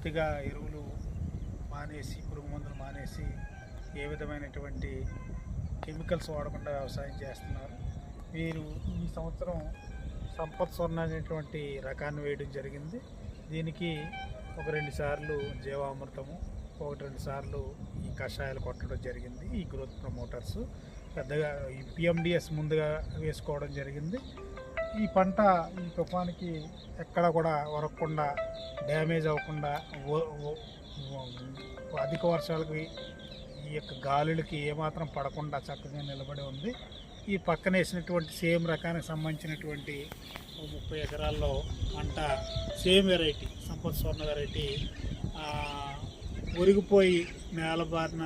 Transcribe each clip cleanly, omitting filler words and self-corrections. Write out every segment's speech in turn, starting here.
పూర్తిగా ఎరువులు మానేసి, పురుగు మందులు మానేసి, ఏ విధమైనటువంటి కెమికల్స్ వాడకుండా వ్యవసాయం చేస్తున్నారు. వీరు ఈ సంవత్సరం సంపత్ స్వర్ణ అనేటువంటి రకాన్ని వేయడం జరిగింది. దీనికి ఒక 2 సార్లు జీవామృతము, 1-2 సార్లు ఈ కషాయాలు కొట్టడం జరిగింది. ఈ గ్రోత్ ప్రమోటర్స్ పెద్దగా ఈ పిఎండిఎస్ ముందుగా వేసుకోవడం జరిగింది. ఈ పంట ఈ తుఫానికి ఎక్కడ కూడా వరకకుండా, డ్యామేజ్ అవ్వకుండా, అధిక వర్షాలకి, ఈ యొక్క గాలులకి ఏమాత్రం పడకుండా చక్కగా నిలబడి ఉంది. ఈ పక్కన వేసినటువంటి సేమ్ రకానికి సంబంధించినటువంటి 30 ఎకరాల్లో పంట సేమ్ వెరైటీ, సంపత్ స్వర్ణ వెరైటీ ఒరిగిపోయి నేల బారిన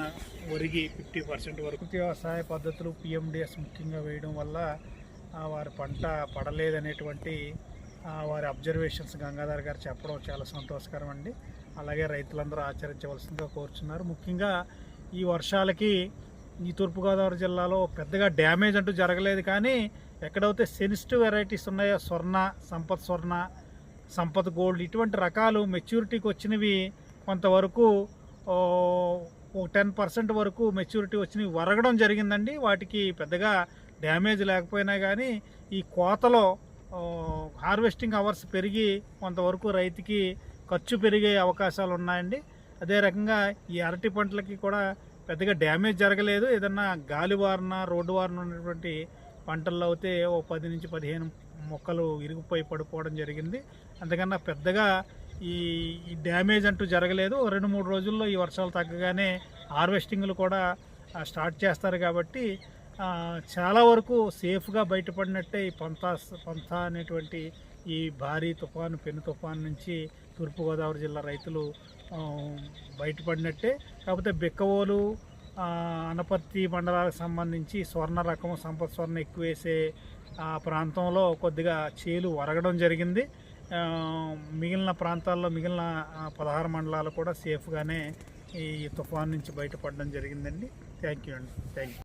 ఒరిగి 50% వరకు వ్యవసాయ పద్ధతులు పిఎండిఎస్ ముఖ్యంగా వేయడం వల్ల వారి పంట పడలేదనేటువంటి వారి అబ్జర్వేషన్స్ గంగాధర్ గారు చెప్పడం చాలా సంతోషకరం అండి. అలాగే రైతులందరూ ఆచరించవలసిందిగా కోరుచున్నారు. ముఖ్యంగా ఈ వర్షాలకి ఈ తూర్పుగోదావరి జిల్లాలో పెద్దగా డ్యామేజ్ అంటూ జరగలేదు, కానీ ఎక్కడైతే సెన్సిటివ్ వెరైటీస్ ఉన్నాయో స్వర్ణ, సంపత్ స్వర్ణ, సంపత్ గోల్డ్ ఇటువంటి రకాలు మెచ్యూరిటీకి వచ్చినవి కొంతవరకు 10% వరకు మెచ్యూరిటీ వచ్చినవి వరగడం జరిగిందండి. వాటికి పెద్దగా డ్యామేజ్ లేకపోయినా కానీ ఈ కోతలో హార్వెస్టింగ్ అవర్స్ పెరిగి కొంతవరకు రైతుకి ఖర్చు పెరిగే అవకాశాలు ఉన్నాయండి. అదే రకంగా ఈ అరటి పంటలకి కూడా పెద్దగా డ్యామేజ్ జరగలేదు. ఏదన్నా గాలివారన, రోడ్డు వారన ఉన్నటువంటి పంటల్లో అయితే 10 నుంచి 15 మొక్కలు ఇరిగిపోయి పడిపోవడం జరిగింది. అంతకన్నా పెద్దగా ఈ డ్యామేజ్ అంటూ జరగలేదు. 2-3 రోజుల్లో ఈ వర్షాలు తగ్గగానే హార్వెస్టింగ్లు కూడా స్టార్ట్ చేస్తారు కాబట్టి చాలా వరకు సేఫ్గా బయటపడినట్టే ఈ పంతా అనేటువంటి ఈ భారీ తుఫాను, పెను తుఫాను నుంచి తూర్పుగోదావరి జిల్లా రైతులు బయటపడినట్టే. కాకపోతే బెక్కవోలు, అనపర్తి మండలాలకు సంబంధించి స్వర్ణ రకం, సంపత్ స్వర్ణ ఎక్కువ వేసే ప్రాంతంలో కొద్దిగా చేలు వరగడం జరిగింది. మిగిలిన ప్రాంతాల్లో మిగిలిన 16 మండలాలు కూడా సేఫ్గానే ఈ తుఫాన్ నుంచి బయటపడడం జరిగిందండి. థ్యాంక్ యూ అండి. Thank you.